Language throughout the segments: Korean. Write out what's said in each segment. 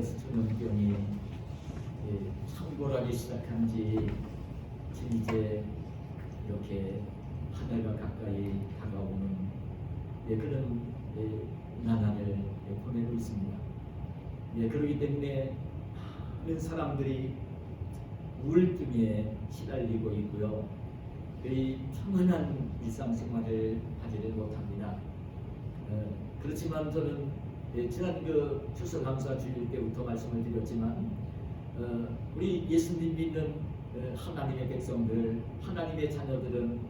바이러스 전염병이 창궐하기 시작한 지 지금 이제 이렇게 한 달가 가까이 다가오는 그런 나날을 보내고 있습니다. 그렇기 때문에 많은 사람들이 우울증에 시달리고 있고요. 평안한 일상생활을 하지를 못합니다. 그렇지만 저는 지난 추수감사 주일 때부터 말씀을 드렸지만 우리 예수님 믿는 하나님의 백성들, 하나님의 자녀들은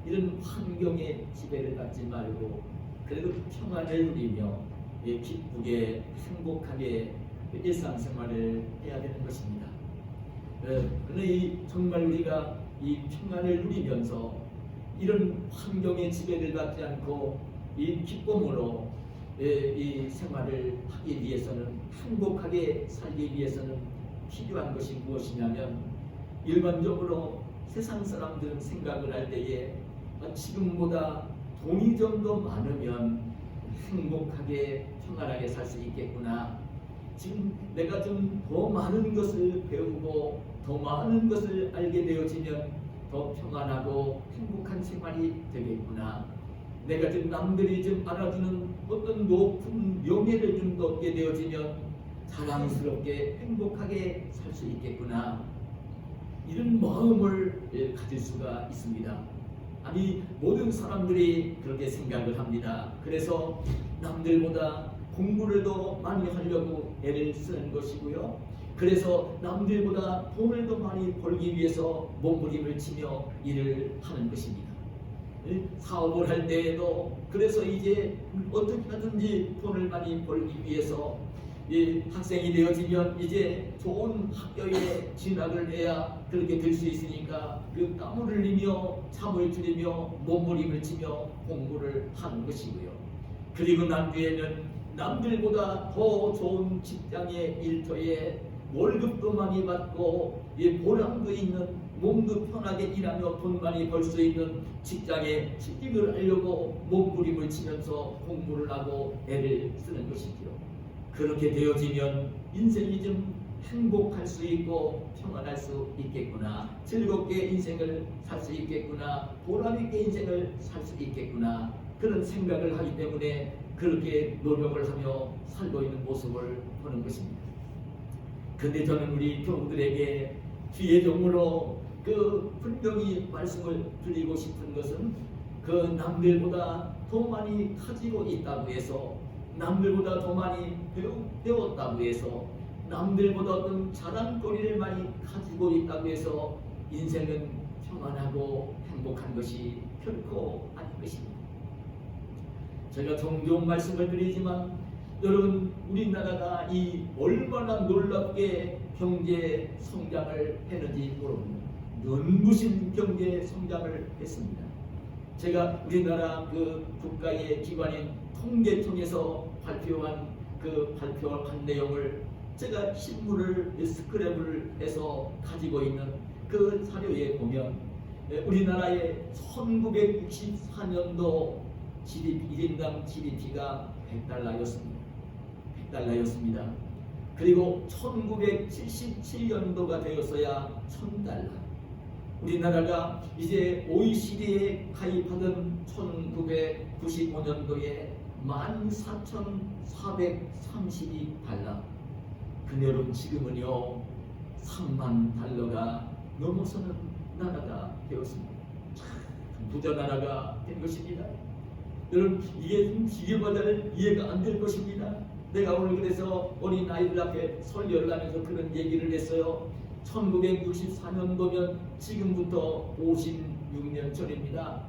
이런 환경에 지배를 받지 말고 그래도 평안을 누리며 기쁘게 행복하게 일상생활을 해야 되는 것입니다. 그러나 정말 우리가 이 평안을 누리면서 이런 환경에 지배를 받지 않고 이 기쁨으로 이 생활을 하기 위해서는, 행복하게 살기 위해서는 필요한 것이 무엇이냐면, 일반적으로 세상 사람들은 생각을 할 때에 지금보다 돈이 좀 더 많으면 행복하게 평안하게 살 수 있겠구나, 지금 내가 좀 더 많은 것을 배우고 더 많은 것을 알게 되어지면 더 평안하고 행복한 생활이 되겠구나, 내가 좀 남들이 좀 알아주는 어떤 높은 명예를 좀 얻게 되어지면 자랑스럽게 행복하게 살 수 있겠구나, 이런 마음을 가질 수가 있습니다. 아니, 모든 사람들이 그렇게 생각을 합니다. 그래서 남들보다 공부를 더 많이 하려고 애를 쓰는 것이고요, 그래서 남들보다 돈을 더 많이 벌기 위해서 몸부림을 치며 일을 하는 것입니다. 사업을 할 때에도 그래서 이제 어떻게 하든지 돈을 많이 벌기 위해서 학생이 되어지면 이제 좋은 학교에 진학을 해야 그렇게 될 수 있으니까 그 땀을 흘리며 잠을 줄이며 몸부림을 치며 공부를 하는 것이고요. 그리고 난 뒤에는 남들보다 더 좋은 직장의 일터에 월급도 많이 받고 보람도 있는, 몸도 편하게 일하며 돈 많이 벌 수 있는 직장에 취직을 하려고 몸부림을 치면서 공부를 하고 애를 쓰는 것이지요. 그렇게 되어지면 인생이 좀 행복할 수 있고 평안할 수 있겠구나, 즐겁게 인생을 살 수 있겠구나, 보람있게 인생을 살 수 있겠구나, 그런 생각을 하기 때문에 그렇게 노력을 하며 살고 있는 모습을 보는 것입니다. 근데 저는 우리 교우들에게 주의 종으로 분명히 말씀을 드리고 싶은 것은, 남들보다 더 많이 가지고 있다고 해서, 남들보다 더 많이 배웠다고 해서, 남들보다 어떤 자랑거리를 많이 가지고 있다고 해서 인생은 평안하고 행복한 것이 결코 아닌 것입니다. 제가 종종 말씀을 드리지만 여러분, 우리나라가 얼마나 놀랍게 경제 성장을 했는지 모릅니다. 눈부신 경제 성장을 했습니다. 제가 우리나라 국가의 기관인 통계청에서 발표한 내용을 제가 신문을 스크랩을 해서 가지고 있는 그 자료에 보면, 우리나라의 1964년도 GDP, 1인당 GDP가 $100였습니다. 그리고 1977년도가 되었어야 $1000. 우리나라가 이제 OECD에 가입하던 1995년도에 $14,432. 근데 여러분, 지금은요 $30,000가 넘어서는 나라가 되었습니다. 참 부자 나라가 된 것입니다. 여러분, 이게 과자는 이해가 안 될 것입니다. 내가 오늘 그래서 어린 아이들 앞에 설교를 하면서 그런 얘기를 했어요. 1964년도면 지금부터 56년 전입니다.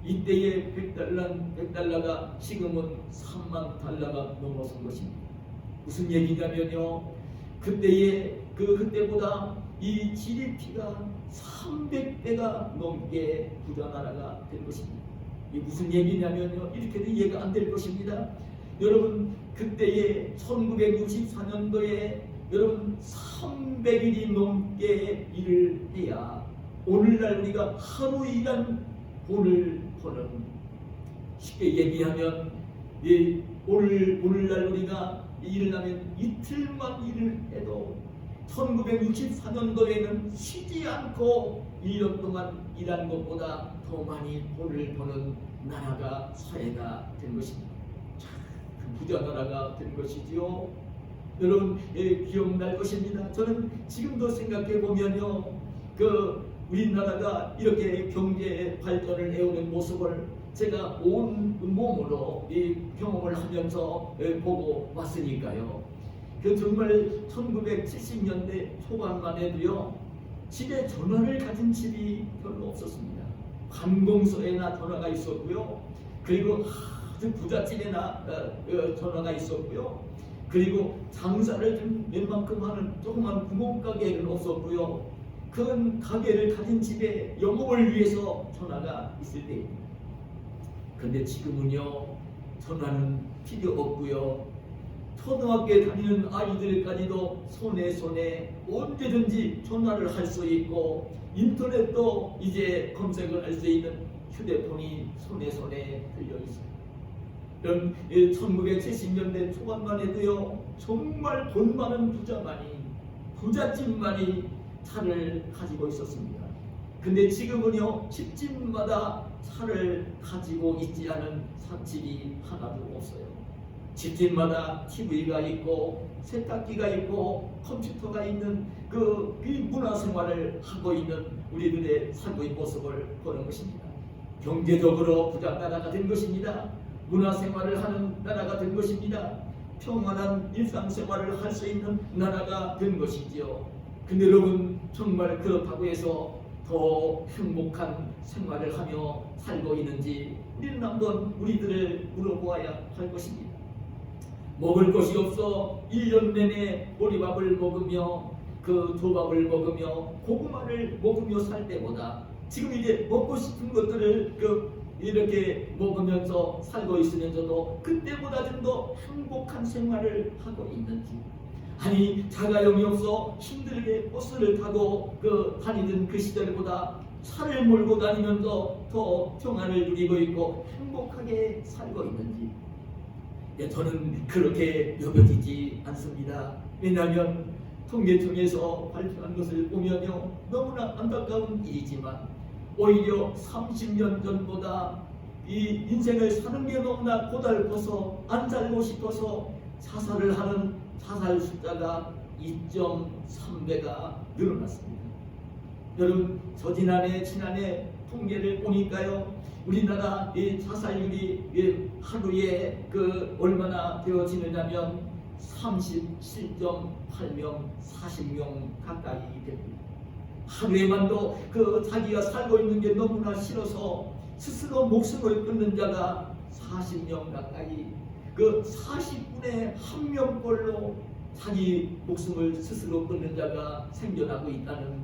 이때의 $100가 지금은 $30,000가 넘어선 것입니다. 무슨 얘기냐면요, 그때보다 이 GDP가 300배가 넘게 부자 나라가 된 것입니다. 이게 무슨 얘기냐면요, 이렇게도 이해가 안 될 것입니다. 여러분, 그때에 1964년도에 여러분 300일이 넘게 일을 해야 오늘날 우리가 하루 일한 돈을 버는, 쉽게 얘기하면 오늘날 우리가 일을 하면 이틀만 일을 해도 1964년도에는 쉬지 않고 1년 동안 일한 것보다 더 많이 돈을 버는 나라가 사회가 된 것입니다. 참, 그 부자 나라가 된 것이지요. 여러분 기억날 것입니다. 저는 지금도 생각해 보면요, 우리나라가 이렇게 경제 발전을 해오는 모습을 제가 온 몸으로 경험을 하면서 보고 왔으니까요. 정말 1970년대 초반만 해도요, 집에 전화를 가진 집이 별로 없었습니다. 관공서에나 전화가 있었고요. 그리고 아주 부잣집에나 전화가 있었고요. 그리고 장사를 좀 웬만큼 하는 조그만 구멍가게는 없었고요. 큰 가게를 가진 집에 영업을 위해서 전화가 있을 때입니다. 그런데 지금은요, 전화는 필요 없고요. 초등학교에 다니는 아이들까지도 손에 언제든지 전화를 할 수 있고, 인터넷도 이제 검색을 할 수 있는 휴대폰이 손에 들려 있어요. 이런 1970년대 초반만 해도요, 정말 돈 많은 부잣집만이 차를 가지고 있었습니다. 근데 지금은요, 집집마다 차를 가지고 있지 않은 집이 하나도 없어요. 집집마다 TV가 있고 세탁기가 있고 컴퓨터가 있는 이 문화생활을 하고 있는 우리들의 살고의 모습을 보는 것입니다. 경제적으로 부자 나라가 된 것입니다. 문화생활을 하는 나라가 된 것입니다. 평안한 일상생활을 할 수 있는 나라가 된 것이지요. 근데 여러분, 정말 그렇다고 해서 더 행복한 생활을 하며 살고 있는지 우리는 한번 우리들을 물어보아야 할 것입니다. 먹을 것이 없어 1년 내내 보리밥을 먹으며 두밥을 먹으며 고구마를 먹으며 살 때보다 지금 이제 먹고 싶은 것들을 이렇게 먹으면서 살고 있으면서도 그때보다 좀 더 행복한 생활을 하고 있는지, 아니 자가용이 없어 힘들게 버스를 타고 다니던 그 시절보다 차를 몰고 다니면서 더 평안을 누리고 있고 행복하게 살고 있는지, 저는 그렇게 여겨지지 않습니다. 왜냐하면 통계청에서 발표한 것을 보면요, 너무나 안타까운 일이지만 오히려 30년 전보다 이 인생을 사는 게 너무나 고달퍼서 안 살고 싶어서 자살을 하는 자살 숫자가 2.3배가 늘어났습니다. 여러분, 지난해 통계를 보니까요, 우리나라 이 자살률이 하루에 얼마나 되어지느냐면 37.8명, 40명 가까이 됩니다. 하루에만도 자기가 살고 있는 게 너무나 싫어서 스스로 목숨을 끊는 자가 40명 가까이, 40분의 1명꼴로 자기 목숨을 스스로 끊는 자가 생겨나고 있다는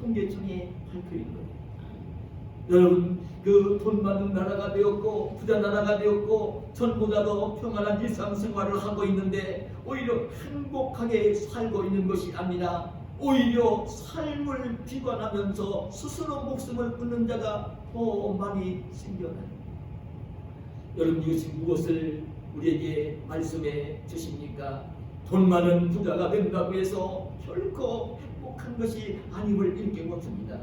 통계청의 발표인 거예요. 여러분, 돈 많은 나라가 되었고 부자 나라가 되었고 전보다도 평안한 일상생활을 하고 있는데 오히려 행복하게 살고 있는 것이 아니라 오히려 삶을 비관하면서 스스로 목숨을 끊는 자가 더 많이 생겨나요. 여러분, 이것이 무엇을 우리에게 말씀해 주십니까? 돈 많은 부자가 된다고 해서 결코 행복한 것이 아님을 일깨워줍니다.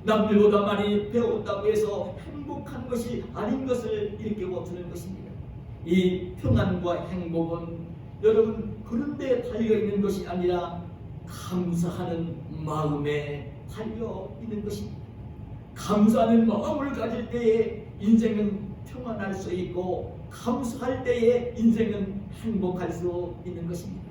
남들보다 많이 배웠다고 해서 행복한 것이 아닌 것을 일깨워주는 것입니다. 이 평안과 행복은 여러분 그런 데 달려있는 것이 아니라 감사하는 마음에 달려있는 것입니다. 감사하는 마음을 가질 때에 인생은 평안할 수 있고 감사할 때에 인생은 행복할 수 있는 것입니다.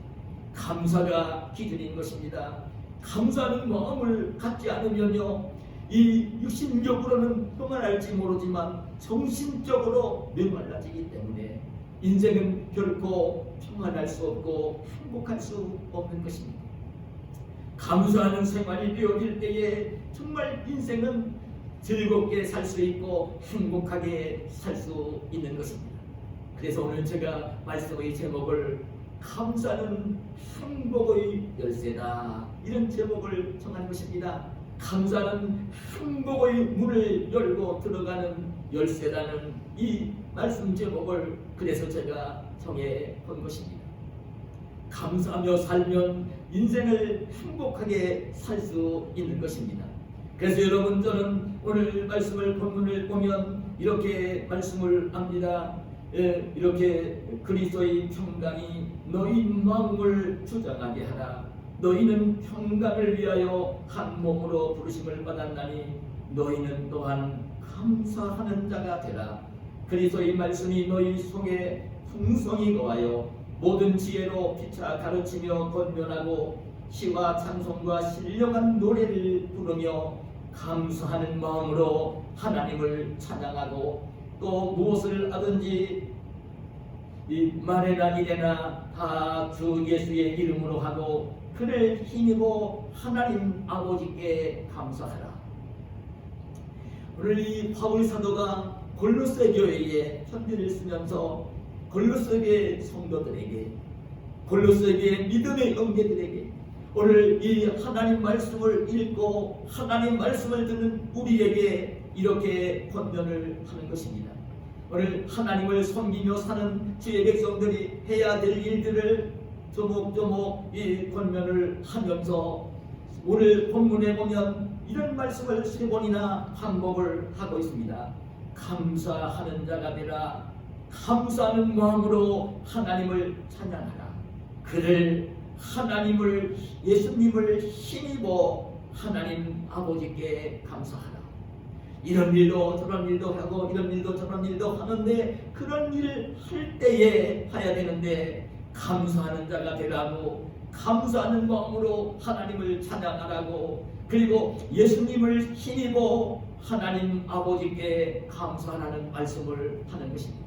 감사가 기준인 것입니다. 감사하는 마음을 갖지 않으면요, 이 육신적으로는 평안할지 모르지만 정신적으로 메말라지기 때문에 인생은 결코 평안할 수 없고 행복할 수 없는 것입니다. 감사하는 생활이 되어질 때에 정말 인생은 즐겁게 살 수 있고 행복하게 살 수 있는 것입니다. 그래서 오늘 제가 말씀의 제목을 감사는 행복의 열쇠다, 이런 제목을 정한 것입니다. 감사는 행복의 문을 열고 들어가는 열쇠라는 이 말씀 제목을 그래서 제가 정해 본 것입니다. 감사하며 살면 인생을 행복하게 살 수 있는 것입니다. 그래서 여러분, 저는 오늘 말씀을 본문을 보면 이렇게 말씀을 합니다. 이렇게 그리스도의 평강이 너희 마음을 주장하게 하라. 너희는 평강을 위하여 한 몸으로 부르심을 받았나니 너희는 또한 감사하는 자가 되라. 그리스도의 말씀이 너희 속에 풍성히 거하여 모든 지혜로 피차 가르치며 권면하고 시와 찬송과 신령한 노래를 부르며 감사하는 마음으로 하나님을 찬양하고 또 무엇을 하든지 이 말에나 이래나 다 주 예수의 이름으로 하고 그를 힘입어 하나님 아버지께 감사하라. 오늘 이 바울 사도가 골로새 교회에 편지를 쓰면서 골로새 교회 성도들에게, 골로새 교회 믿음의 형제들에게 오늘 이 하나님 말씀을 읽고 하나님 말씀을 듣는 우리에게 이렇게 권면을 하는 것입니다. 오늘 하나님을 섬기며 사는 주의 백성들이 해야 될 일들을 조목조목 이 권면을 하면서 오늘 본문에 보면 이런 말씀을 3번이나 반복을 하고 있습니다. 감사하는 자가 되라. 감사하는 마음으로 하나님을 찬양하라. 그를 하나님을, 예수님을 힘입어 하나님 아버지께 감사하라. 이런 일도 저런 일도 하고 이런 일도 저런 일도 하는데 그런 일을 할 때에 해야 되는데 감사하는 자가 되라고, 감사하는 마음으로 하나님을 찬양하라고, 그리고 예수님을 힘입어 하나님 아버지께 감사하라는 말씀을 하는 것입니다.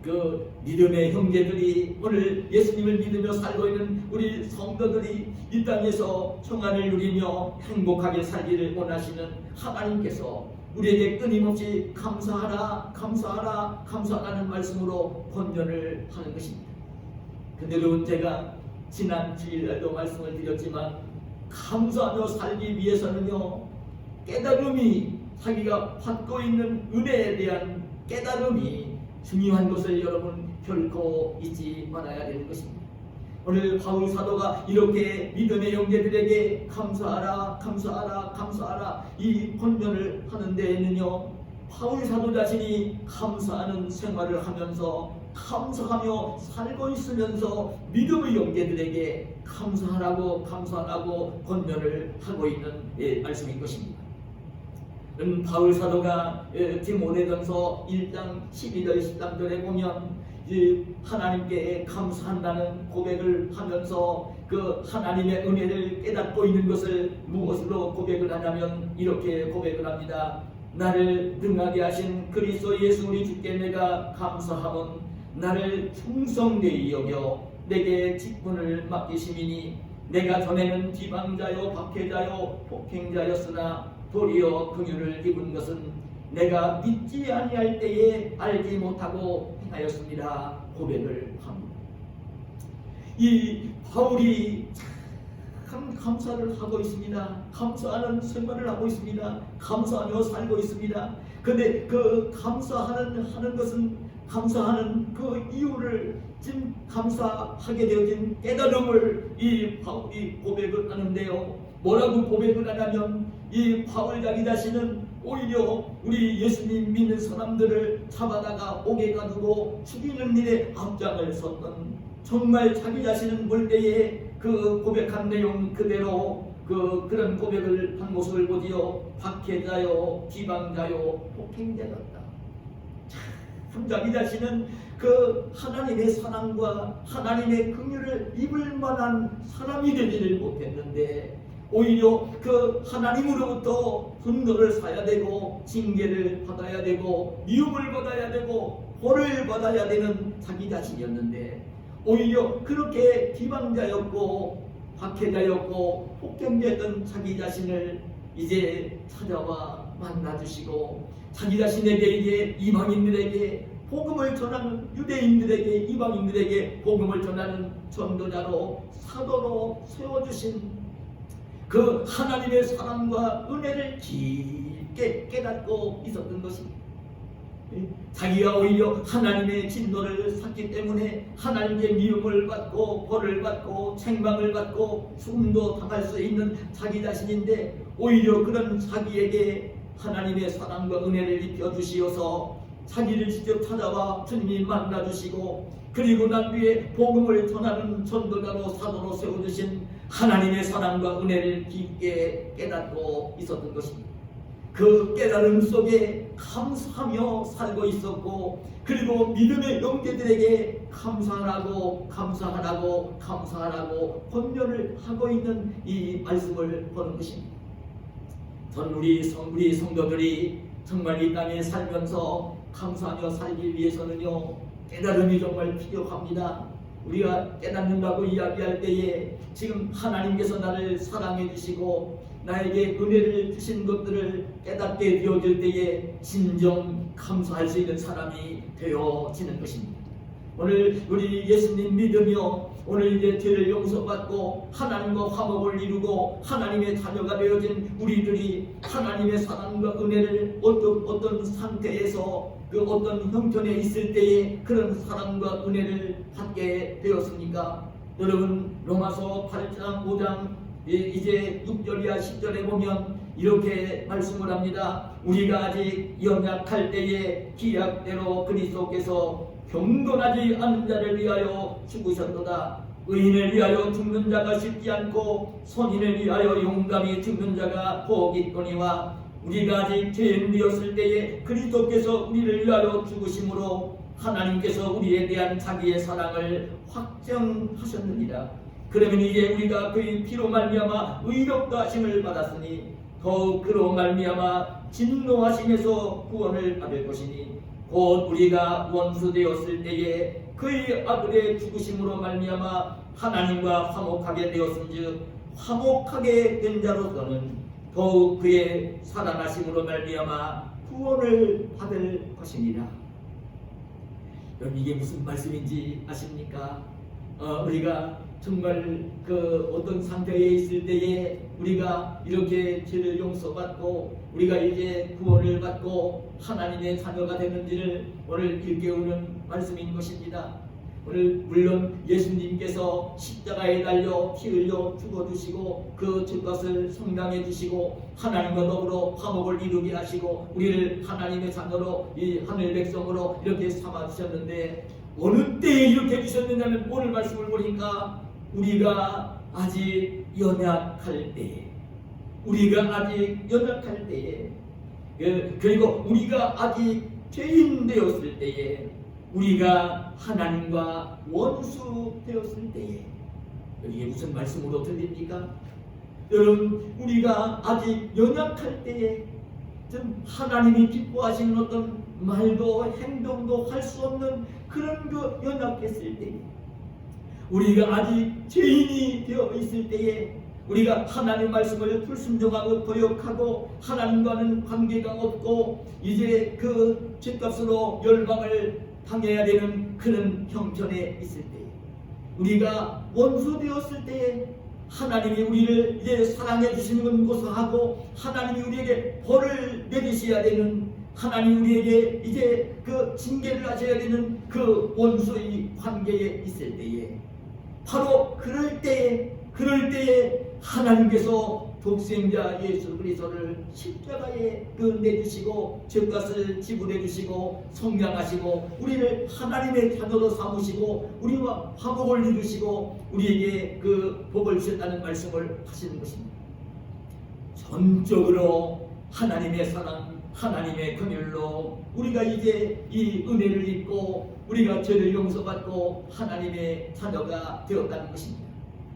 그 믿음의 형제들이, 오늘 예수님을 믿으며 살고 있는 우리 성도들이 이 땅에서 평안을 누리며 행복하게 살기를 원하시는 하나님께서 우리에게 끊임없이 감사하라, 감사하라, 감사하라는 말씀으로 권면을 하는 것입니다. 근데 여러분, 제가 지난 주일날도 말씀을 드렸지만 감사하며 살기 위해서는요, 깨달음이, 자기가 받고 있는 은혜에 대한 깨달음이 중요한 것을 여러분 결코 잊지 말아야 되는 것입니다. 오늘 바울 사도가 이렇게 믿음의 형제들에게 감사하라, 감사하라, 감사하라 이 권면을 하는 데에는요, 바울 사도 자신이 감사하는 생활을 하면서 감사하며 살고 있으면서 믿음의 형제들에게 감사하라고 감사하라고 권면을 하고 있는 말씀인 것입니다. 바울 사도가 디모데전서 1장 12절 13절에 보면 하나님께 감사한다는 고백을 하면서 그 하나님의 은혜를 깨닫고 있는 것을 무엇으로 고백을 하냐면 이렇게 고백을 합니다. 나를 능하게 하신 그리스도 예수 우리 주께 내가 감사함은 나를 충성되이 여겨 내게 직분을 맡기심이니 내가 전에는 비방자요 박해자요 폭행자였으나 도리어 긍휼을 입은 것은 내가 믿지 아니할 때에 알지 못하고 행하였습니다. 고백을 합니다. 이 바울이 참 감사를 하고 있습니다. 감사하는 생활을 하고 있습니다. 감사하며 살고 있습니다. 그런데 그 감사하는 것은, 감사하는 그 이유를, 지금 감사하게 되어진 깨달음을 이 바울이 고백을 하는데요, 뭐라고 고백을 하냐면 이 바울 자기 자신은 오히려 우리 예수님 믿는 사람들을 잡아다가 옥에 가두고 죽이는 일에 앞장을 섰던, 정말 자기 자신은 볼 때에 그 고백한 내용 그대로 그런 고백을 한 모습을 보지요. 박해자요, 비방자요, 폭행자였다. 참 자기 자신은 그 하나님의 사랑과 하나님의 긍휼을 입을 만한 사람이 되지를 못했는데 오히려 그 하나님으로부터 분노를 사야 되고 징계를 받아야 되고 미움을 받아야 되고 벌을 받아야 되는 자기 자신이었는데 오히려 그렇게 비방자였고 박해자였고 폭행자였던 자기 자신을 이제 찾아와 만나주시고 자기 자신에게 이제 이방인들에게 복음을 전하는, 유대인들에게 이방인들에게 복음을 전하는 전도자로 사도로 세워주신 그 하나님의 사랑과 은혜를 깊게 깨닫고 있었던 것입니다. 자기가 오히려 하나님의 진노를 샀기 때문에 하나님의 미움을 받고 벌을 받고 책망을 받고 죽음도 당할 수 있는 자기 자신인데, 오히려 그런 자기에게 하나님의 사랑과 은혜를 입혀주시어서 자기를 직접 찾아와 주님이 만나주시고, 그리고 난 뒤에 복음을 전하는 전도자로 사도로 세워주신 하나님의 사랑과 은혜를 깊게 깨닫고 있었던 것입니다. 그 깨달음 속에 감사하며 살고 있었고, 그리고 믿음의 형제들에게 감사하라고 감사하라고 감사하라고 권면을 하고 있는 이 말씀을 보는 것입니다. 전 우리 성도들이 정말 이 땅에 살면서 감사하며 살기 위해서는요, 깨달음이 정말 필요합니다. 우리가 깨닫는다고 이야기할 때에 지금 하나님께서 나를 사랑해 주시고 나에게 은혜를 주신 것들을 깨닫게 되어질 때에 진정 감사할 수 있는 사람이 되어지는 것입니다. 오늘 우리 예수님 믿으며 오늘 이제 죄를 용서받고 하나님과 화목을 이루고 하나님의 자녀가 되어진 우리들이 하나님의 사랑과 은혜를 어떤 상태에서 그 어떤 형편에 있을 때에 그런 사랑과 은혜를 받게 되었습니까? 여러분, 로마서 8장 5장 이제 6절이야 10절에 보면 이렇게 말씀을 합니다. 우리가 아직 연약할 때에 기약대로 그리스도께서 경건하지 않은 자를 위하여 죽으셨도다. 의인을 위하여 죽는 자가 쉽지 않고 선인을 위하여 용감히 죽는 자가 복 있거니와, 우리가 아직 죄인 되었을 때에 그리스도께서 우리를 위하여 죽으심으로 하나님께서 우리에 대한 자기의 사랑을 확정하셨느니라. 그러면 이제 우리가 그의 피로 말미암아 의롭다 하심을 받았으니 더욱 그로 말미암아 진노하심에서 구원을 받을 것이니, 곧 우리가 원수 되었을 때에 그의 아들의 죽으심으로 말미암아 하나님과 화목하게 되었은즉 화목하게 된 자로서는 더욱 그의 살아나심으로 말미암아 구원을 받을 것이니라. 여러분, 이게 무슨 말씀인지 아십니까? 우리가 정말 그 어떤 상태에 있을 때에 우리가 이렇게 죄를 용서받고 우리가 이제 구원을 받고 하나님의 자녀가 되는지를 오늘 일깨우는 말씀인 것입니다. 오늘 물론 예수님께서 십자가에 달려 피 흘려 죽어주시고 그 죄값을 성당해 주시고 하나님과 더불어 화목을 이루게 하시고 우리를 하나님의 자녀로 이 하늘 백성으로 이렇게 삼아 주셨는데, 어느 때에 이렇게 해주셨느냐면 오늘 말씀을 보니까 우리가 아직 연약할 때에, 우리가 아직 연약할 때에, 그리고 우리가 아직 죄인 되었을 때에, 우리가 하나님과 원수 되었을 때에, 이게 무슨 말씀으로 들립니까? 여러분, 우리가 아직 연약할 때에 좀 하나님이 기뻐하시는 어떤 말도 행동도 할 수 없는 그런 그 연약했을 때에, 우리가 아직 죄인이 되어 있을 때에, 우리가 하나님 말씀을 불순종하고 거역하고 하나님과는 관계가 없고 이제 그 죄값으로 멸망을 당해야 되는 그런 형편에 있을 때에, 우리가 원수 되었을 때에 하나님이 우리를 이제 사랑해 주시는 건 고사하고 하나님이 우리에게 벌을 내리셔야 되는, 하나님 우리에게 이제 그 징계를 하셔야 되는 그 원수의 관계에 있을 때에, 바로 그럴 때에 하나님께서 독생자 예수 그리스도를 십자가에 내주시고 죄값을 지불해 주시고 성량하시고 우리를 하나님의 자녀로 삼으시고 우리와 화목을 이루시고 우리에게 그 복을 주셨다는 말씀을 하시는 것입니다. 전적으로 하나님의 사랑, 하나님의 긍휼로 우리가 이제 이 은혜를 입고 우리가 죄를 용서받고 하나님의 자녀가 되었다는 것입니다.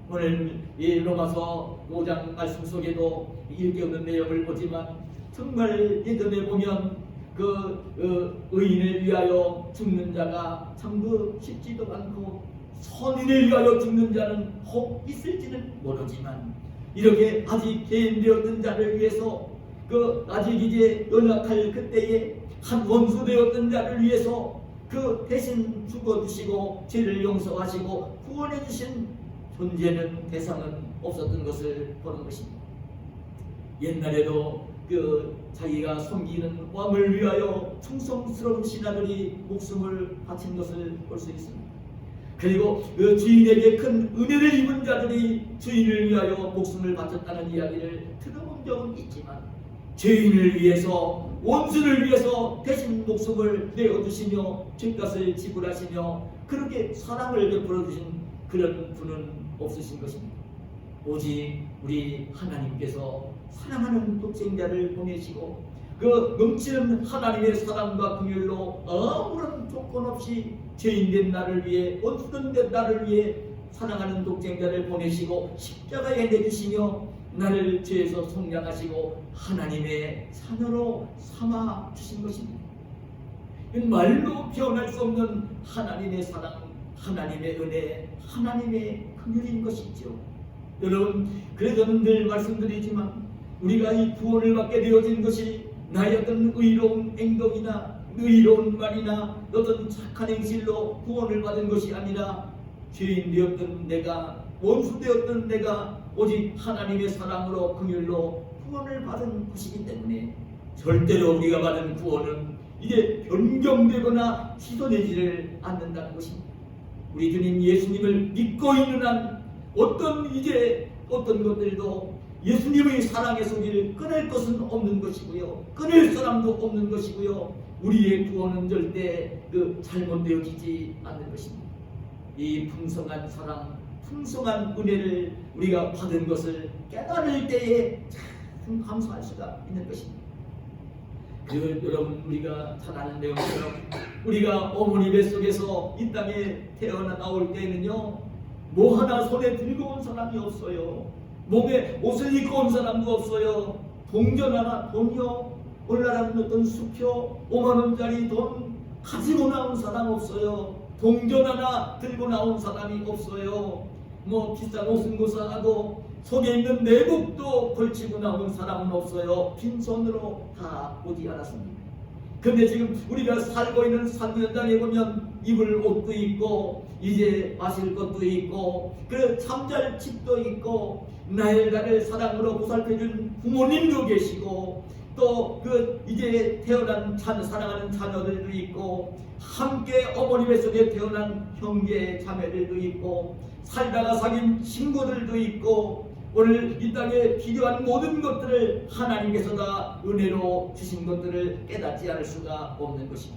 오늘 이 로마서 5장 말씀 속에도 일깨우는 내용을 보지만 정말 예전에 보면 의인을 위하여 죽는 자가 참 쉽지도 않고 선인을 위하여 죽는 자는 혹 있을지는 모르지만 이렇게 아직 죄인되었던 자를 위해서 아직 이제 연약할 그때에 한 원수 되었던 자를 위해서 대신 죽어주시고 죄를 용서하시고 구원해 주신 존재는 대상은 없었던 것을 보는 것입니다. 옛날에도 자기가 섬기는 왕을 위하여 충성스러운 신하들이 목숨을 바친 것을 볼 수 있습니다. 그리고 그 주인에게 큰 은혜를 입은 자들이 주인을 위하여 목숨을 바쳤다는 이야기를 들어본 적은 있지만, 죄인을 위해서, 원수를 위해서 대신 목숨을 내어주시며 죄값을 지불하시며 그렇게 사랑을 베풀어 주신 그런 분은 없으신 것입니다. 오직 우리 하나님께서 사랑하는 독생자를 보내시고 그 넘치는 하나님의 사랑과 긍휼로 아무런 조건 없이 죄인된 나를 위해, 원수된 나를 위해 사랑하는 독생자를 보내시고 십자가에 내주시며 나를 죄에서 속량하시고 하나님의 자녀로 삼아 주신 것입니다. 말로 표현할 수 없는 하나님의 사랑, 하나님의 은혜, 하나님의 긍휼인 것이죠. 여러분, 그래서 저는 늘 말씀드리지만 우리가 이 구원을 받게 되어진 것이 나의 어떤 의로운 행동이나 의로운 말이나 어떤 착한 행실로 구원을 받은 것이 아니라 죄인 되었던 내가, 원수 되었던 내가 오직 하나님의 사랑으로 긍휼로 구원을 받은 것이기 때문에 절대로 우리가 받은 구원은 이게 변경되거나 취소되지를 않는다는 것입니다. 우리 주님 예수님을 믿고 있는 한 어떤 것들도 예수님의 사랑의 소리를 끊을 것은 없는 것이고요, 끊을 사람도 없는 것이고요, 우리의 구원은 절대 잘못되어지지 않는 것입니다. 이 풍성한 사랑, 풍성한 은혜를 우리가 받은 것을 깨달을 때에 참 감사할 수가 있는 것입니다. 그리고 여러분, 우리가 잘 아는 내용처럼 우리가 어머니 뱃속에서 이 땅에 태어나 나올 때는요, 뭐 하나 손에 들고 온 사람이 없어요. 몸에 옷을 입고 온 사람도 없어요. 동전 하나, 돈이요, 올라가는 어떤 수표 5만 원짜리 돈 가지고 나온 사람 없어요. 동전 하나 들고 나온 사람이 없어요. 뭐 비싼 옷은 고사하고 속에 있는 내복도 걸치고 나온 사람은 없어요. 빈손으로 다 오지 않았습니다. 그런데 지금 우리가 살고 있는 삶 현장에 보면 입을 옷도 있고 이제 마실 것도 있고 그 잠잘 집도 있고 나를 사랑으로 보살펴준 부모님도 계시고 또 이제 태어난 사랑하는 자녀들도 있고 함께 어머니 뱃속에 태어난 형제 자매들도 있고 살다가 사귄 친구들도 있고 오늘 이 땅에 필요한 모든 것들을 하나님께서 다 은혜로 주신 것들을 깨닫지 않을 수가 없는 것이죠.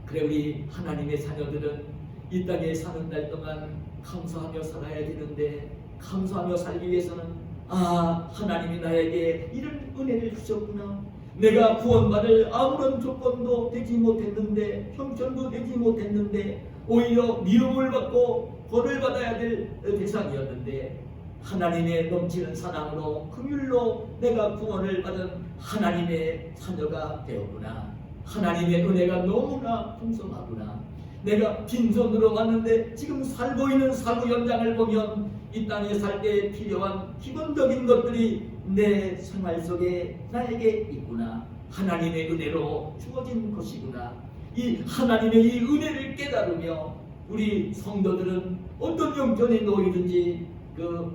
그래 우리 하나님의 자녀들은 이 땅에 사는 날 동안 감사하며 살아야 되는데 감사하며 살기 위해서는 하나님이 나에게 이런 은혜를 주셨구나. 내가 구원받을 아무런 조건도 되지 못했는데 형편도 되지 못했는데 오히려 미움을 받고 벌을 받아야 될 대상이었는데 하나님의 넘치는 사랑으로 긍휼로 내가 구원을 받은 하나님의 자녀가 되었구나. 하나님의 은혜가 너무나 풍성하구나. 내가 빈손으로 왔는데 지금 살고 있는 삶의 현장을 보면 이 땅에 살 때 필요한 기본적인 것들이 내 생활 속에 나에게 있구나. 하나님의 은혜로 주어진 것이구나. 이 하나님의 이 은혜를 깨달으며 우리 성도들은 어떤 형편에 놓이든지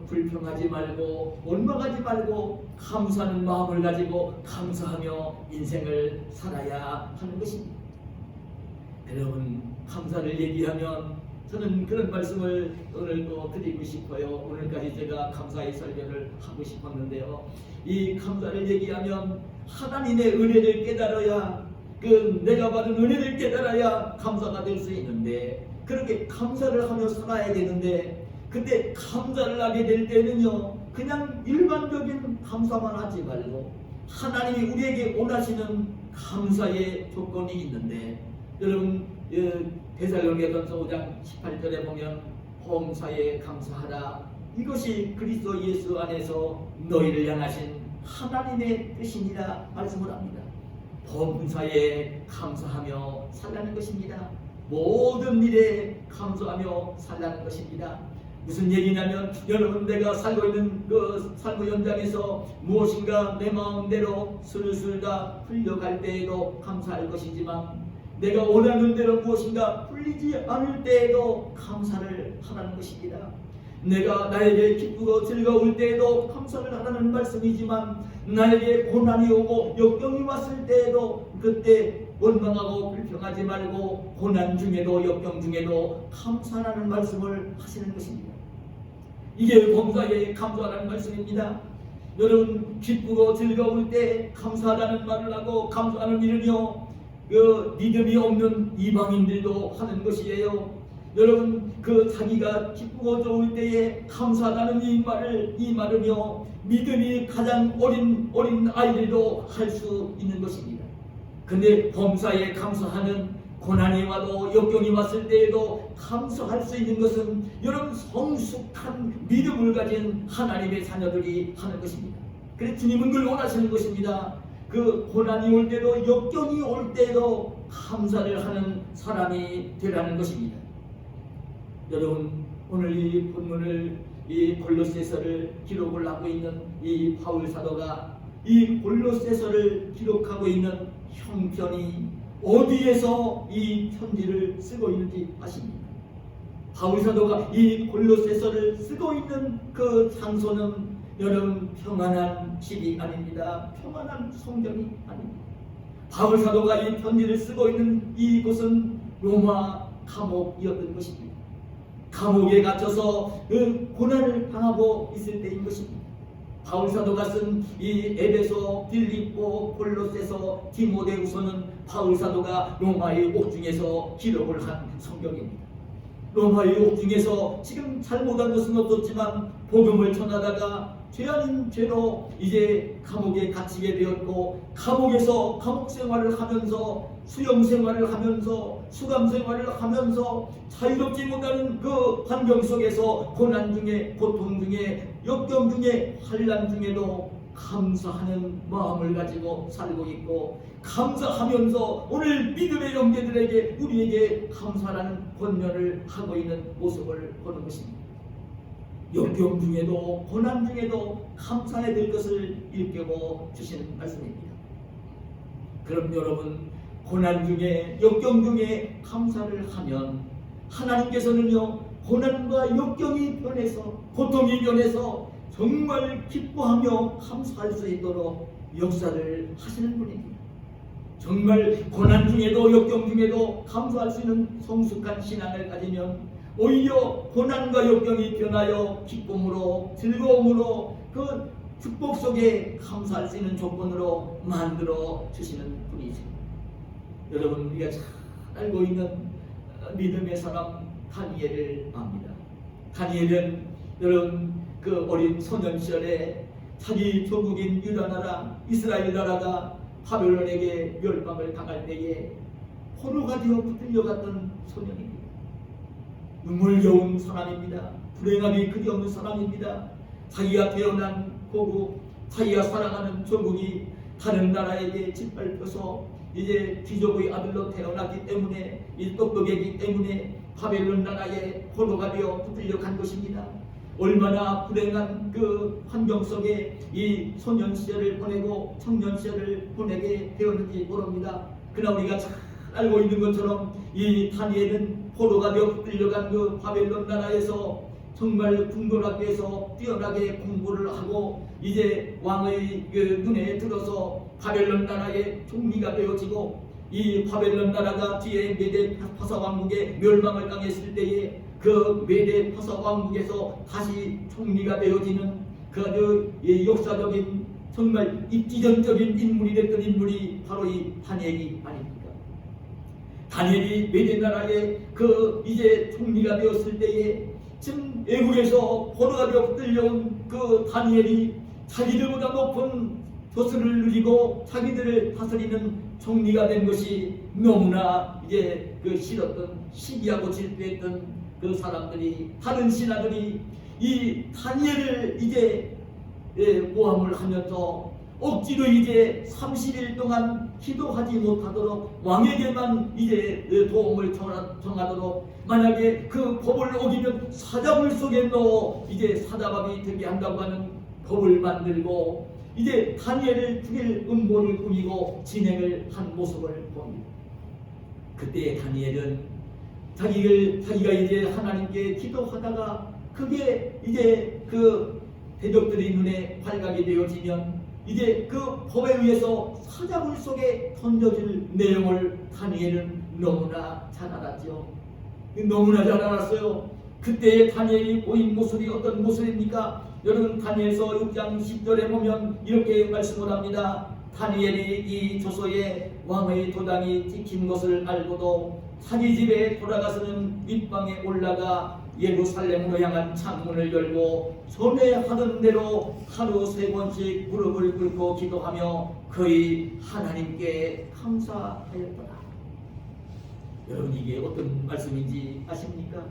불평하지 말고 원망하지 말고 감사하는 마음을 가지고 감사하며 인생을 살아야 하는 것입니다. 여러분, 감사를 얘기하면 저는 그런 말씀을 오늘도 드리고 싶어요. 오늘까지 제가 감사의 설교를 하고 싶었는데요. 이 감사를 얘기하면 하나님의 은혜를 깨달아야 내가 받은 은혜를 깨달아야 감사가 될 수 있는데 그렇게 감사를 하며 살아야 되는데 근데 감사를 하게 될 때는요 그냥 일반적인 감사만 하지 말고 하나님이 우리에게 원하시는 감사의 조건이 있는데 여러분 데살로니가전서 5장 18절에 보면 범사에 감사하라. 이것이 그리스도 예수 안에서 너희를 향하신 하나님의 뜻이니라 말씀을 합니다. 범사에 감사하며 살라는 것입니다. 모든 일에 감사하며 살라는 것입니다. 무슨 얘기냐면 여러분 내가 살고 있는 삶의 현장에서 무엇인가 내 마음대로 슬슬 다 풀려갈 때에도 감사할 것이지만 내가 원하는 대로 무엇인가 풀리지 않을 때에도 감사를 하라는 것입니다. 내가 나에게 기쁘고 즐거울 때에도 감사를 하라는 말씀이지만 나에게 고난이 오고 역경이 왔을 때에도 그때 원망하고 불평하지 말고 고난 중에도 역경 중에도 감사하라는 말씀을 하시는 것입니다. 이게 범사에 감사하라는 말씀입니다. 여러분, 기쁘고 즐거울 때 감사하라는 말을 하고 감사하는 일은요, 그 믿음이 없는 이방인들도 하는 것이에요. 여러분, 그 자기가 기쁘고 좋을 때에 감사하다는 이 말은요, 믿음이 가장 어린 아이들도 할 수 있는 것입니다. 근데 범사에 감사하는, 고난이 와도 역경이 왔을 때에도 감사할 수 있는 것은 여러분 성숙한 믿음을 가진 하나님의 자녀들이 하는 것입니다. 그래서 주님은 그걸 원하시는 것입니다. 그 고난이 올 때도 역경이 올 때도 감사를 하는 사람이 되라는 것입니다. 여러분, 오늘 이 본문을, 이 골로새서를 기록을 하고 있는 이 바울 사도가 이 골로새서를 기록하고 있는 형편이 어디에서 이 편지를 쓰고 있는지 아십니까? 바울 사도가 이 골로새서를 쓰고 있는 그 장소는 여러분 평안한 집이 아닙니다. 평안한 성전이 아닙니다. 바울 사도가 이 편지를 쓰고 있는 이곳은 로마 감옥이었던 것입니다. 감옥에 갇혀서 그 고난을 당하고 있을 때인 것입니다. 바울 사도가 쓴 이 에베소, 빌립보, 골로새서, 디모데후서는 바울 사도가 로마의 옥중에서 기록을 한 성경입니다. 로마의 옥중에서 지금 잘못한 것은 없었지만 복음을 전하다가 죄 아닌 죄로 이제 감옥에 갇히게 되었고, 감옥에서 감옥 생활을 하면서 수용 생활을 하면서 수감 생활을 하면서 자유롭지 못하는 그 환경 속에서 고난 중에, 고통 중에, 역경 중에, 환난 중에도 감사하는 마음을 가지고 살고 있고, 감사하면서 오늘 믿음의 형제들에게, 우리에게 감사라는 권면을 하고 있는 모습을 보는 것입니다. 역경 중에도 고난 중에도 감사해야 될 것을 일깨워 주시는 말씀입니다. 그럼 여러분, 고난 중에, 역경 중에 감사를 하면 하나님께서는요, 고난과 역경이 변해서, 고통이 변해서 정말 기뻐하며 감사할 수 있도록 역사를 하시는 분입니다. 정말 고난 중에도 역경 중에도 감사할 수 있는 성숙한 신앙을 가지면 오히려 고난과 역경이 변하여 기쁨으로, 즐거움으로, 그 축복 속에 감사할 수 있는 조건으로 만들어 주시는 분이죠. 여러분, 우리가 잘 알고 있는 믿음의 사람 다니엘을 압니다. 다니엘은 여러분 그 어린 소년 시절에 자기 조국인 유다 나라, 이스라엘 나라가 바벨론에게 멸망을 당할 때에 포로가 되어 붙들려갔던 소년입니다. 눈물겨운 사람입니다. 불행함이 그리없는 사람입니다. 자기가 태어난 고국, 자기가 사랑하는 조국이 다른 나라에게 짓밟혀서 이제 귀족의 아들로 태어났기 때문에, 이 똑똑이기 때문에 바벨론 나라에 포로가 되어 붙들려간 것입니다. 얼마나 불행한 그 환경 속에 이 소년 시절을 보내고 청년 시절을 보내게 되었는지 모릅니다. 그러나 우리가 잘 알고 있는 것처럼 이 다니엘은 포로가 되어 붙들려간 그 바벨론 나라에서 정말 궁궐학교에서 뛰어나게 공부를 하고 이제 왕의 그 눈에 들어서 바벨론 나라의 총리가 되어지고, 이 바벨론 나라가 뒤에 메데 파사 왕국의 멸망을 당했을 때에 그 메데 파사 왕국에서 다시 총리가 되어지는 그 역사적인 정말 입지전적인 인물이 됐던 인물이 바로 이 다니엘이 아닙니까? 다니엘이 메데 나라의 그 이제 총리가 되었을 때에 지금 애국에서 포로가 되어 붙들려온 그 다니엘이 자기들보다 높은 조수를 누리고 자기들을 다스리는 총리가 된 것이 너무나 이제 그 싫었던, 시기하고 질투했던 그 사람들이, 다른 신하들이 이 다니엘을 이제 모함을 하면서 억지로 이제 30일 동안 기도하지 못하도록 왕에게만 이제 도움을 청하도록, 만약에 그 법을 어기면 사자굴 속에 넣어 이제 사자밥이 되게 한다고 하는 법을 만들고 이제 다니엘을 죽일 음모를 꾸미고 진행을 한 모습을 봅니다. 그때 다니엘은 자기가 이제 하나님께 기도하다가 그게 이제 그 대적들의 눈에 발각이 되어지면 이제 그 법에 의해서 사자굴 속에 던져질 내용을 다니엘은 너무나 잘 알았죠. 너무나 잘 알았어요. 그때의 다니엘이 보인 모습이 어떤 모습입니까? 여러분 다니엘서 6장 10절에 보면 이렇게 말씀을 합니다. 다니엘이 이 조서에 왕의 도당이 찍힌 것을 알고도 자기 집에 돌아가서는 윗방에 올라가 예루살렘으로 향한 창문을 열고 전에 하던 대로 하루 3번씩 무릎을 꿇고 기도하며 그의 하나님께 감사하였더라. 여러분 이게 어떤 말씀인지 아십니까?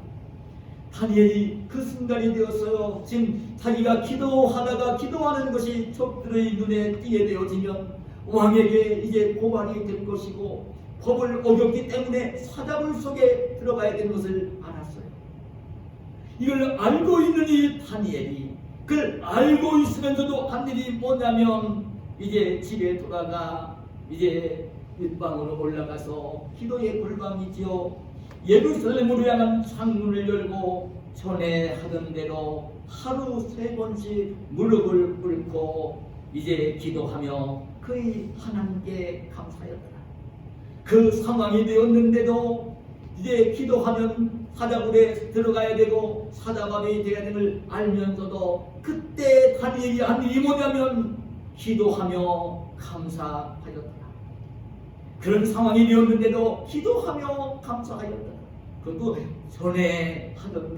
다니엘이 그 순간이 되었어요. 지금 자기가 기도하다가 기도하는 것이 적들의 눈에 띄게 되어지면 왕에게 이제 고발이 될 것이고 법을 어겼기 때문에 사자굴 속에 들어가야 되는 것을 알았어요. 이걸 알고 있는 이 다니엘이 그걸 알고 있으면서도 한 일이 뭐냐면 이제 집에 돌아가 이제 윗방으로 올라가서 기도에 불방이지요. 예루살렘으로 향한 창문을 열고 전에 하던 대로 하루 3번씩 무릎을 꿇고 이제 기도하며 그의 하나님께 감사하였더라. 그 상황이 되었는데도 이제 기도하면 사자굴에 들어가야 되고 사자밥이 되어야 되는 걸 알면서도 그때 다니엘이 한 일이 뭐냐면 기도하며 감사하였더라. 그런 상황이 되었는데도 기도하며 감사하였더라. 그것도 전에 하던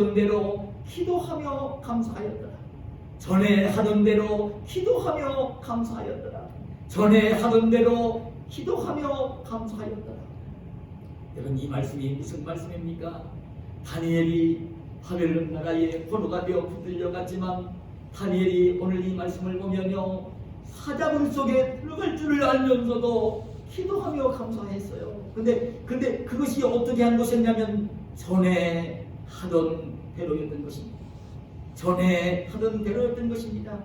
대로 기도하며 감사하였더라. 전에 하던 대로 기도하며 감사하였더라. 전에 하던 대로 기도하며 감사하였더라. 여러분 이 말씀이 무슨 말씀입니까? 다니엘이 바벨론 나라의 포로가 되어 붙들려갔지만 다니엘이 오늘 이 말씀을 보면요 사자굴 속에 들어갈 줄을 알면서도 기도하며 감사했어요. 근데 그것이 어떻게 한 것이었냐면 전에 하던 대로였던 것입니다. 전에 하던 대로였던 것입니다.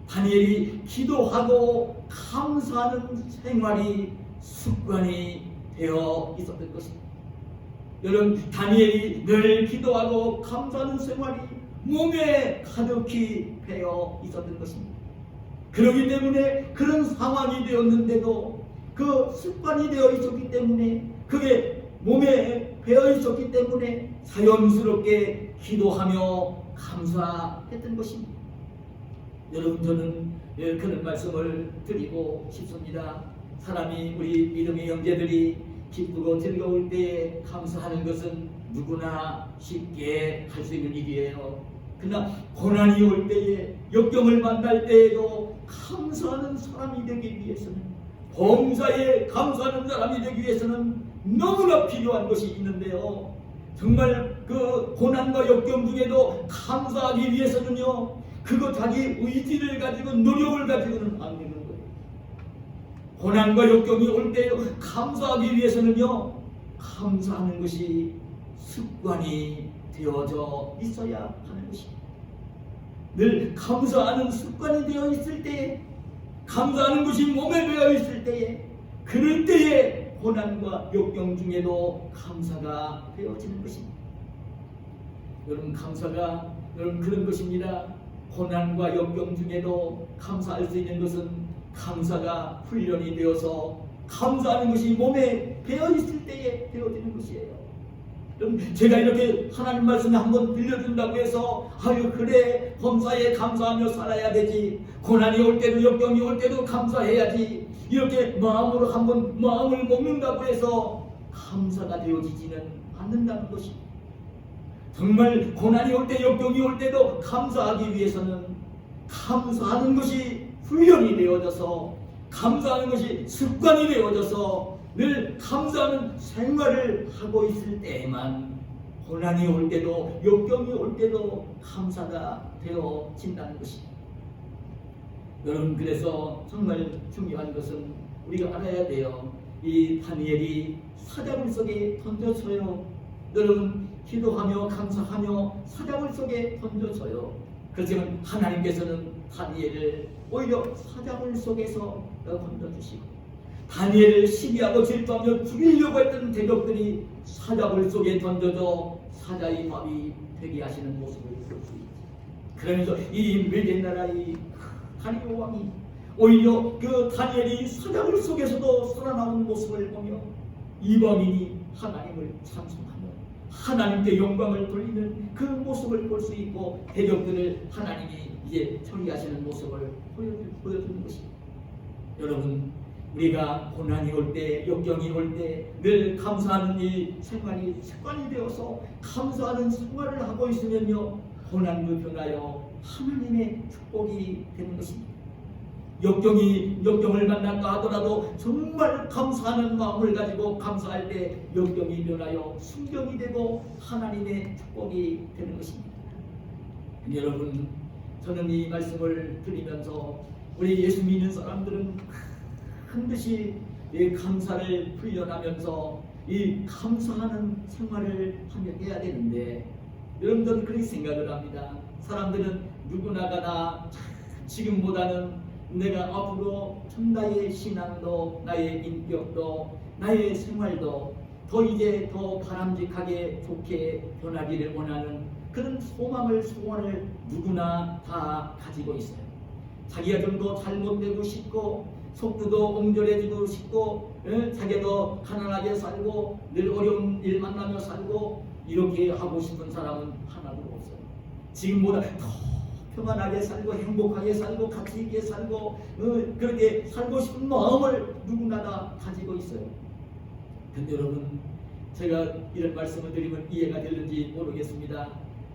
다니엘이 기도하고 감사하는 생활이 습관이 되어 있었던 것입니다. 여러분 다니엘이 늘 기도하고 감사하는 생활이 몸에 가득히 배어 있었던 것입니다. 그렇기 때문에 그런 상황이 되었는데도 그 습관이 되어 있었기 때문에 그게 몸에 배어 있었기 때문에 자연스럽게 기도하며 감사했던 것입니다. 여러분 저는 그런 말씀을 드리고 싶습니다. 사람이 우리 믿음의 형제들이 기쁘고 즐거울 때에 감사하는 것은 누구나 쉽게 할 수 있는 일이에요. 그러나 고난이 올 때에 역경을 만날 때에도 감사하는 사람이 되기 위해서는 범사에 감사하는 사람이 되기 위해서는 너무나 필요한 것이 있는데요. 정말 그 고난과 역경 중에도 감사하기 위해서는요 그거 자기 의지를 가지고 노력을 가지고는 안 되는 거예요. 고난과 역경이 올 때 감사하기 위해서는요 감사하는 것이 습관이 되어져 있어야 하는 것입니다. 늘 감사하는 습관이 되어 있을 때에 감사하는 것이 몸에 배어 있을 때에 그럴 때에 고난과 역경 중에도 감사가 되어지는 것입니다. 여러분 감사가 여러분 그런 것입니다. 고난과 역경 중에도 감사할 수 있는 것은 감사가 훈련이 되어서 감사하는 것이 몸에 배어 있을 때에 되어지는 것이에요. 제가 이렇게 하나님 말씀을 한번 들려준다고 해서 아유 그래 범사에 감사하며 살아야 되지 고난이 올 때도 역경이 올 때도 감사해야지 이렇게 마음으로 한번 마음을 먹는다고 해서 감사가 되어지지는 않는다는 것입니다. 정말 고난이 올 때 역경이 올 때도 감사하기 위해서는 감사하는 것이 훈련이 되어져서 감사하는 것이 습관이 되어져서 늘 감사하는 생활을 하고 있을 때에만 고난이 올 때도 역경이 올 때도 감사가 되어진다는 것입니다. 여러분 그래서 정말 중요한 것은 우리가 알아야 돼요. 이 다니엘이 사자굴 속에 던져져요. 여러분 기도하며 감사하며 사자굴 속에 던져져요. 그렇지만 하나님께서는 다니엘을 오히려 사자굴 속에서 던져주시고 다니엘을 시기하고 질투하며 죽이려고 했던 대적들이 사자굴 속에 던져져 사자의 밥이 되게 하시는 모습을 볼 수 있지. 그러면서 이 메대 나라의 다니엘 왕이 오히려 그 다니엘이 사자굴 속에서도 살아나온 모습을 보며 이방인이 하나님을 찬송하며 하나님께 영광을 돌리는 그 모습을 볼 수 있고, 대적들을 하나님이 이제 처리하시는 모습을 보여주는 것입니다. 여러분, 우리가 고난이 올 때, 역경이 올 때 늘 감사하는 이 생활이 습관이 되어서 감사하는 생활을 하고 있으면요, 고난도 변하여 하나님의 축복이 되는 것입니다. 역경을 만났다 하더라도 정말 감사하는 마음을 가지고 감사할 때 역경이 변하여 순경이 되고 하나님의 축복이 되는 것입니다. 여러분, 저는 이 말씀을 드리면서 우리 예수 믿는 사람들은 반드시 이 감사를 훈련하면서 이 감사하는 생활을 해야 되는데, 여러분들은 그렇게 생각을 합니다. 사람들은 누구나가 다 지금보다는 내가 앞으로 나의 신앙도 나의 인격도 나의 생활도 이제 더 바람직하게 좋게 변하기를 원하는 그런 소원을 누구나 다 가지고 있어요. 자기가 좀 더 잘못되고 싶고 속도도 옹졸해지고 싶고 자기도 가난하게 살고 늘 어려운 일 만나며 살고 이렇게 하고 싶은 사람은 하나도 없어요. 지금보다 더 평안하게 살고 행복하게 살고 가치 있게 살고 그렇게 살고 싶은 마음을 누구나 다 가지고 있어요. 근데 여러분, 제가 이런 말씀을 드리면 이해가 되는지 모르겠습니다.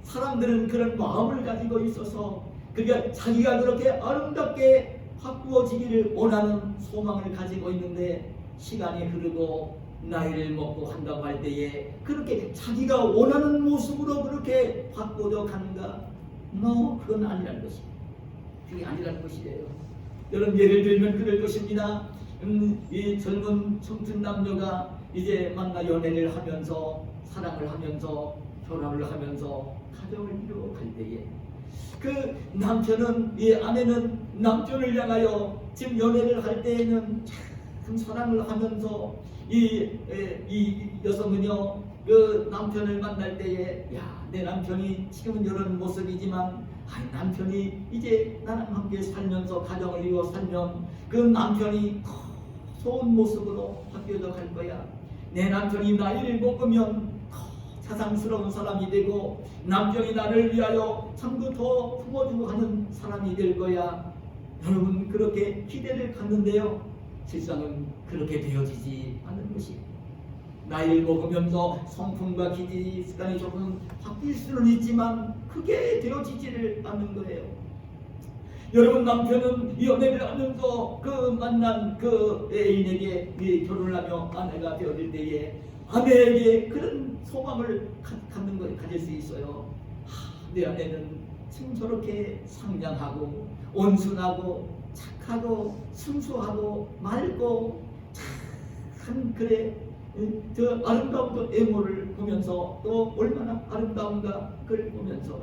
사람들은 그런 마음을 가지고 있어서 그러니까 자기가 그렇게 아름답게 바꾸어지기를 원하는 소망을 가지고 있는데, 시간이 흐르고 나이를 먹고 한다고 할 때에 그렇게 자기가 원하는 모습으로 그렇게 바꿔져 가는가? 그건 아니라는 것입니다. 그게 아니라는 것이에요. 여러분, 예를 들면 그럴 것입니다. 이 젊은 청춘 남녀가 이제 만나 연애를 하면서 사랑을 하면서 결혼을 하면서 가정을 이루어갈 때에 그 남편은, 이 아내는 남편을 향하여 지금 연애를 할 때에는 참 사랑을 하면서 이 여성은요, 그 남편을 만날 때에 내 남편이 지금은 이런 모습이지만 남편이 이제 나랑 함께 살면서 가정을 이루어 살면 그 남편이 더 좋은 모습으로 바뀌어져 갈 거야. 내 남편이 나이를 먹으면 더 자상스러운 사람이 되고 남편이 나를 위하여 참고 더 품어주고 하는 사람이 될 거야. 여러분, 그렇게 기대를 갖는데요, 실상은 그렇게 되어지지 않는 것이에요. 나이를 먹으면서 성품과 기질이 습관이 조금 바뀔 수는 있지만 그게 되어지지를 않는 거예요. 여러분, 남편은 연애를 하면서 그 만난 그 애인에게 결혼을 하며 아내가 되어질 때에 아내에게 그런 소망을 갖는 거예요. 가질 수 있어요. 내 아내는 지금 저렇게 상냥하고 온순하고 착하고 순수하고 맑고 참 그래, 저 아름다운 그 외모를 보면서 또 얼마나 아름다운가 그걸 보면서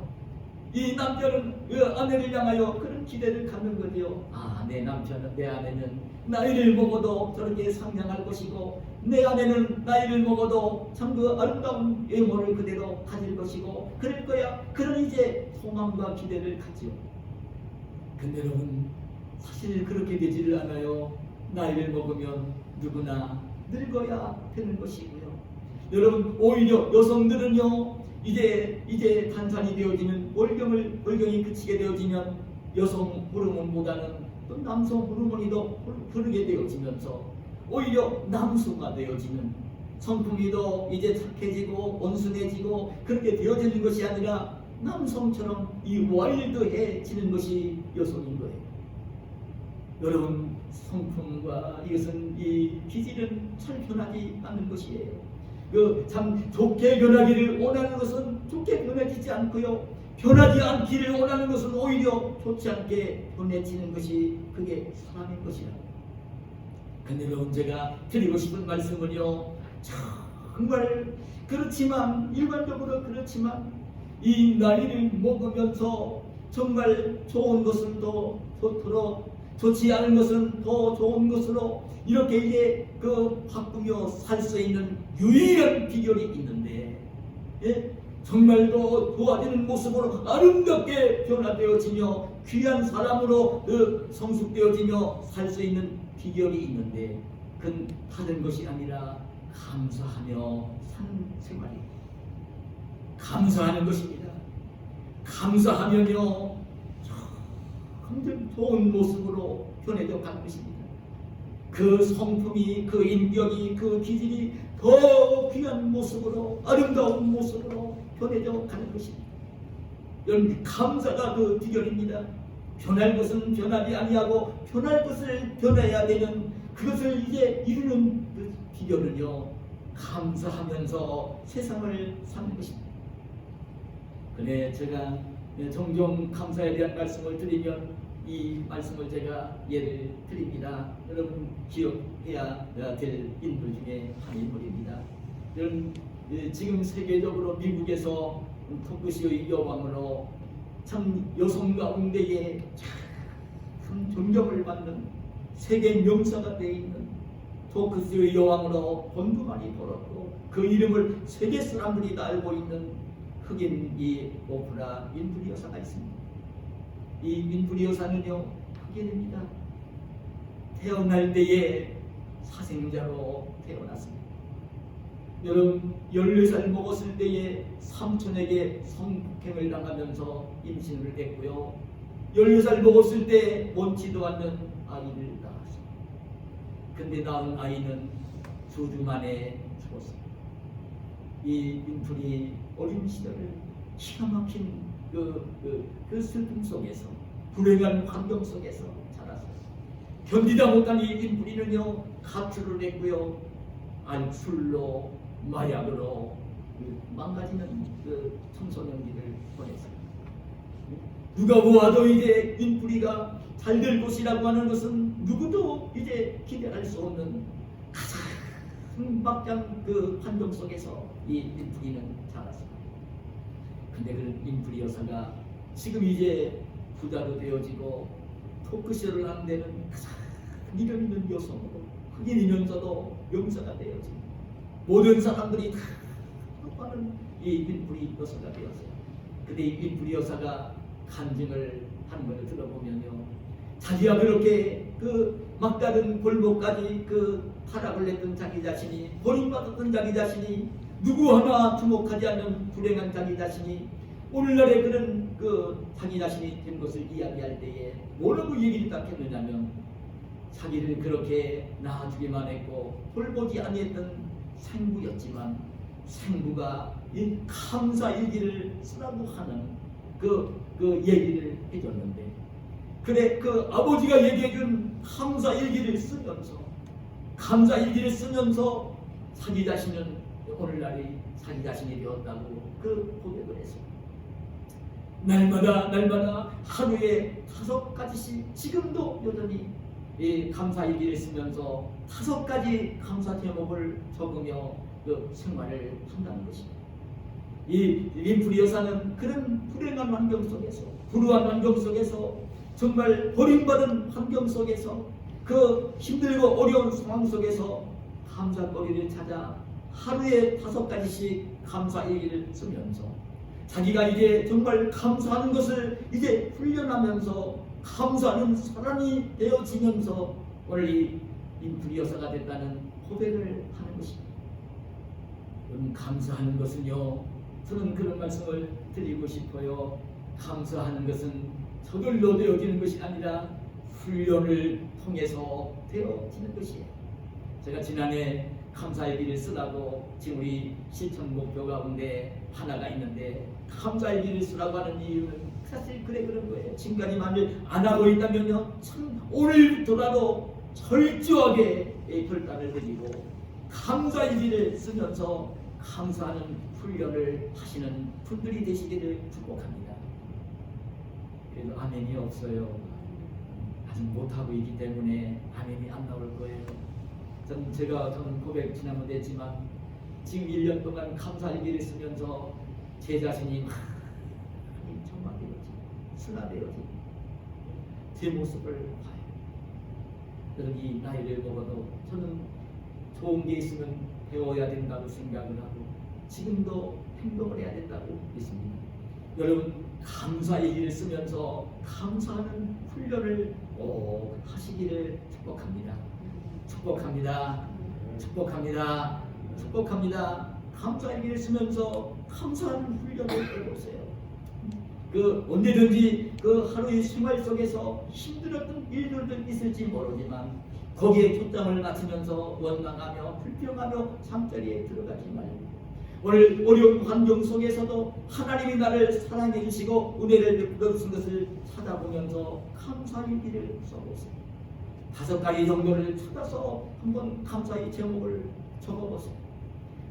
이 남편은 그 아내를 향하여 그런 기대를 갖는 거죠. 내 남편은, 내 아내는 나이를 먹어도 저렇게 상냥할 것이고 내 아내는 나이를 먹어도 참 그 아름다운 외모를 그대로 가질 것이고 그럴 거야. 그런 이제 소망과 기대를 갖죠. 근데 여러분, 사실 그렇게 되지를 않아요. 나이를 먹으면 누구나 늙어야 되는 것이고요. 여러분, 오히려 여성들은요, 이제 단산이 되어지면 월경이 그치게 되어지면 여성 호르몬보다는 또 남성 호르몬이 더 흐르게 되어지면서 오히려 남성화 되어지는, 성품이 더 이제 착해지고 온순해지고 그렇게 되어지는 것이 아니라 남성처럼 이 와일드해지는 것이 여성인 거예요. 여러분, 성품과 이것은 이 기질은 잘 변하지 않는 것이에요. 참 좋게 변하기를 원하는 것은 좋게 변해지지 않고요, 변하지 않기를 원하는 것은 오히려 좋지 않게 변해지는 것이 그게 사람인 것이라고. 근데 여러분, 제가 드리고 싶은 말씀은요, 정말 그렇지만 일반적으로 그렇지만 이 나이를 먹으면서 정말 좋은 것은 더 좋도록 좋지 않은 것은 더 좋은 것으로 이렇게 이제 바꾸며 살 수 있는 유일한 비결이 있는데, 정말로 좋아지는 모습으로 아름답게 변화되어지며 귀한 사람으로 성숙되어지며 살 수 있는 비결이 있는데, 그건 다른 것이 아니라 감사하며 사는 생활이에요. 감사하는 것입니다. 감사하면요 점점 좋은 모습으로 변해져 가는 것입니다. 그 성품이, 그 인격이, 그 기질이 더 귀한 모습으로, 아름다운 모습으로 변해져 가는 것입니다. 여러분, 감사가 그 비결입니다. 변할 것은 변하지 아니하고 변할 것을 변해야 되는, 그것을 이제 이루는 그 비결은요 감사하면서 세상을 사는 것입니다. 근데 제가 종종 감사에 대한 말씀을 드리면 이 말씀을 제가 예를 드립니다. 여러분 기억해야 될 인물 중에 한 인물입니다. 여러분 지금 세계적으로 미국에서 토크쇼의 여왕으로 참 여성 가운데에 참 존경을 받는 세계 명사가 되어 있는 토크쇼의 여왕으로 돈도 많이 벌었고 그 이름을 세계 사람들이 다 알고 있는 흑인 이 오프라 윈프리 여사가 있습니다. 이 윈프리 여사는요 흑인입니다. 태어날 때에 사생자로 태어났습니다. 여러분 14살 먹었을 때에 삼촌에게 성폭행을 당하면서 임신을 했고요. 14살 먹었을 때 원치도 않는 아이를 낳았습니다. 근데 낳은 아이는 2주 만에 죽었습니다. 이 윈프리 어린 시절을 기가 막힌 그 슬픔 속에서, 불행한 환경 속에서 자랐어요. 견디다 못한 이 윈프리는요 가출을 했고요, 술로 마약으로 망가지는 그 청소년기를 보냈어요. 누가 보아도 이제 윈프리가 잘 될 것이라고 하는 것은 누구도 이제 기대할 수 없는 가장 막장 그 환경 속에서 이 윈프리는 자랐습니다. 근데 그 윈프리 여사가 지금 이제 부자로 되어지고 토크쇼를 하는 데는 가장 이름 있는 여성으로, 흑인이면서도 명사가 되어지고 모든 사람들이 다 똑바른 이 윈프리 여사가 되었어요. 근데 이 윈프리 여사가 간증을 하는 것을 들어보면요, 자기가 그렇게 그 막다른 골목까지 그 타락을 했던 자기 자신이, 버림받았던 자기 자신이, 누구 하나 주목하지 않는 불행한 자기 자신이 오늘날에 그런 그 자기 자신이 된 것을 이야기할 때에 뭐라고 얘기를 딱 했느냐면, 자기를 그렇게 낳아주기만 했고 돌보지 아니했던 생부였지만 생부가 이 감사 일기를 쓰라고 하는 그 얘기를 해줬는데, 그래 그 아버지가 얘기해준 감사 일기를 쓰면서 자기 자신은 오늘날이 자기 자신이 되었다고 그 고백을 했어요. 날마다 하루에 5가지씩 지금도 여전히 이 감사 일기를 쓰면서 5가지 감사 제목을 적으며 그 생활을 한다는 것입니다. 이 윈프리 여사는 그런 불행한 환경 속에서, 불우한 환경 속에서, 정말 버림받은 환경 속에서, 그 힘들고 어려운 상황 속에서 감사거리를 찾아 하루에 5가지씩 감사 일기를 쓰면서 자기가 이제 정말 감사하는 것을 이제 훈련하면서 감사하는 사람이 되어지면서 오늘 이 윈프리 여사가 됐다는 고백을 하는 것입니다. 감사하는 것은요, 저는 그런 말씀을 드리고 싶어요. 감사하는 것은 저절로 되어지는 것이 아니라 훈련을 통해서 되어지는 것이에요. 제가 지난해 감사일기를 쓰라고 지금 우리 실천 목표 가운데 하나가 있는데, 감사일기를 쓰라고 하는 이유는 사실 그런 거예요. 지금까지 만일 안 하고 있다면요, 참 오늘부터라도 철저하게 결단을 내리고 감사일기를 쓰면서 감사하는 훈련을 하시는 분들이 되시기를 축복합니다. 그래도 아멘이 없어요. 아직 못하고 있기 때문에 아멘이 안 나올 거예요. 저는 고백 지난번에 했지만 지금 1년 동안 감사일기를 쓰면서 제 자신이 많이 정막되어지고 순화되어지고 제 모습을 봐요. 여기 나이를 먹어도 저는 좋은 게 있으면 배워야 된다고 생각을 하고, 지금도 행동을 해야 된다고 믿습니다. 여러분, 감사의 일을 쓰면서 감사하는 훈련을 하시기를 축복합니다. 축복합니다. 축복합니다. 축복합니다. 감사의 일을 쓰면서 감사하는 훈련을 해보세요. 언제든지 하루의 생활 속에서 힘들었던 일들도 있을지 모르지만 거기에 초점을 맞추면서 원망하며 불평하며 잠자리에 들어가지 말고 오늘 어려운 환경 속에서도 하나님이 나를 사랑해 주시고 은혜를 베풀어 주신 것을 찾아보면서 감사의 일을 써보세요. 5가지 정도를 찾아서 한번 감사의 제목을 적어보세요.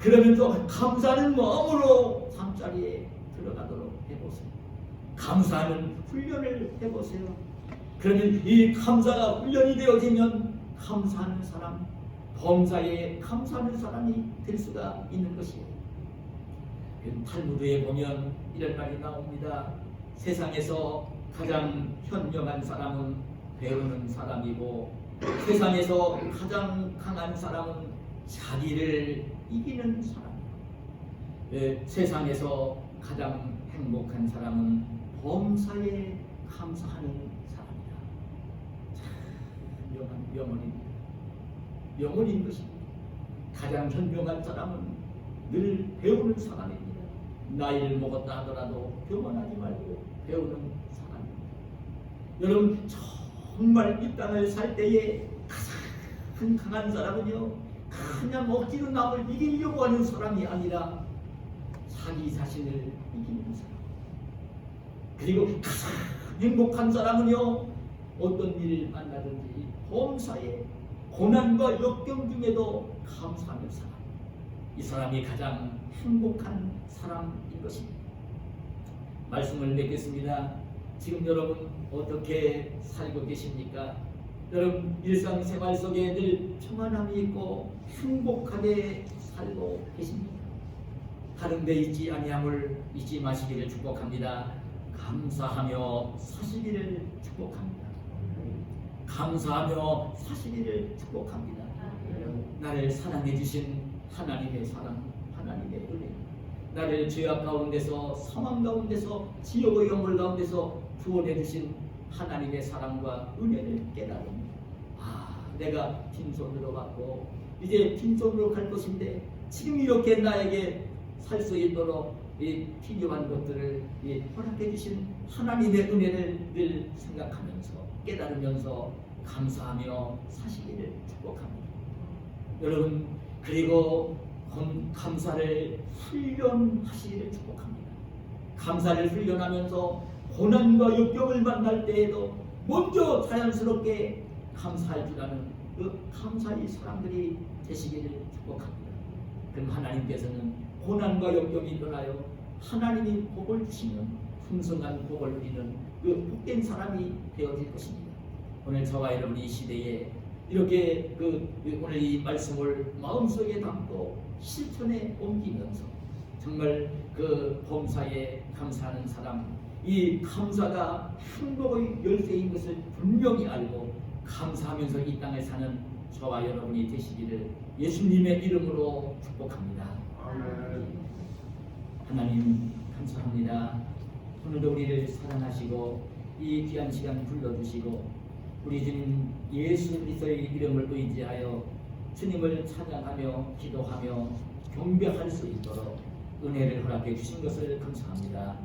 그러면서 감사하는 마음으로 잠자리에 들어가도록 해보세요. 감사하는 훈련을 해보세요. 그러면 이 감사가 훈련이 되어지면 감사하는 사람, 범사에 감사하는 사람이 될 수가 있는 것이에요. 탈무드에 보면 이런 말이 나옵니다. 세상에서 가장 현명한 사람은 배우는 사람이고 세상에서 가장 강한 사람은 자기를 이기는 사람이고 세상에서 가장 행복한 사람은 범사에 감사하는 사람이다. 참 명언인 것입니다. 가장 현명한 사람은 늘 배우는 사람입니다. 나이를 먹었다 하더라도 교만하지 말고 배우는 사람입니다. 여러분, 정말 이 땅을 살 때에 가장 강한 사람은요, 그냥 억지로 남을 이기려고 하는 사람이 아니라 자기 자신을 이기는 사람. 그리고 가장 행복한 사람은요, 어떤 일을 만나든지 범사에 고난과 역경 중에도 감사하는 사람. 이 사람이 가장 행복한 사람인 것입니다. 말씀을 맺겠습니다. 지금 여러분 어떻게 살고 계십니까? 여러분 일상생활 속에 늘 평안함이 있고 행복하게 살고 계십니까? 다른 데 있지 아니함을 잊지 마시기를 축복합니다. 감사하며 사시기를 축복합니다. 감사하며 사시기를 축복합니다. 나를 사랑해 주신 하나님의 사랑, 하나님의 은혜, 나를 죄악 가운데서 사망 가운데서 지옥의 영물 가운데서 구원해 주신 하나님의 사랑과 은혜를 깨달으며 내가 빈손으로 왔고 이제 빈손으로 갈 것인데 지금 이렇게 나에게 살 수 있도록 필요한 것들을 허락해 주신 하나님의 은혜를 늘 생각하면서 깨달으면서 감사하며 사시기를 축복합니다. 여러분, 그리고 감사를 훈련하시기를 축복합니다. 감사를 훈련하면서 고난과 역경을 만날 때에도 먼저 자연스럽게 감사할 줄 아는 감사의 사람들이 되시기를 축복합니다. 그럼 하나님께서는 고난과 역경이 떠나요 하나님이 복을 주시면 풍성한 복을 누리는 복된 사람이 되어질 것입니다. 오늘 저와 여러분이 이 시대에 이렇게 오늘 이 말씀을 마음속에 담고 실천에 옮기면서 정말 범사에 감사하는 사람, 이 감사가 행복의 열쇠인 것을 분명히 알고 감사하면서 이 땅을 사는 저와 여러분이 되시기를 예수님의 이름으로 축복합니다. 아멘. 하나님 감사합니다. 오늘도 우리를 사랑하시고 이 귀한 시간 불러주시고 우리 주님 예수 그리스도의 이름을 의지하여 주님을 찬양하며 기도하며 경배할 수 있도록 은혜를 허락해 주신 것을 감사합니다.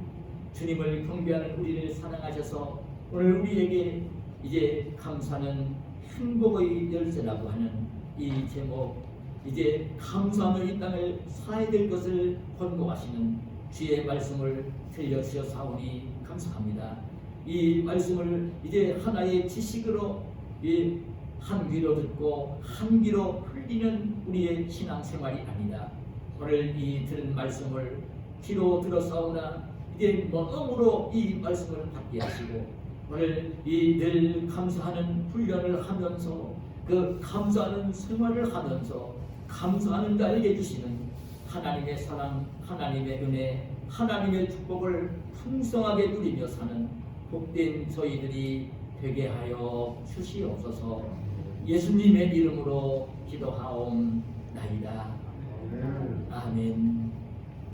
주님을 경배하는 우리를 사랑하셔서 오늘 우리에게 이제 감사는 행복의 열쇠라고 하는 이 제목, 이제 감사하며 이 땅을 살아야 될 것을 권고하시는 주의 말씀을 들려주셔사오니 감사합니다. 이 말씀을 이제 하나의 지식으로 한 귀로 듣고 한 귀로 흘리는 우리의 신앙생활이 아니다. 오늘 이 들은 말씀을 귀로 들어사오나 이제 마음으로 이 말씀을 받게 하시고 오늘 이 늘 감사하는 훈련을 하면서 감사하는 생활을 하면서 감사하는 자에게 주시는 하나님의 사랑, 하나님의 은혜, 하나님의 축복을 풍성하게 누리며 사는 복된 저희들이 되게 하여 주시옵소서. 예수님의 이름으로 기도하옵나이다. 아멘.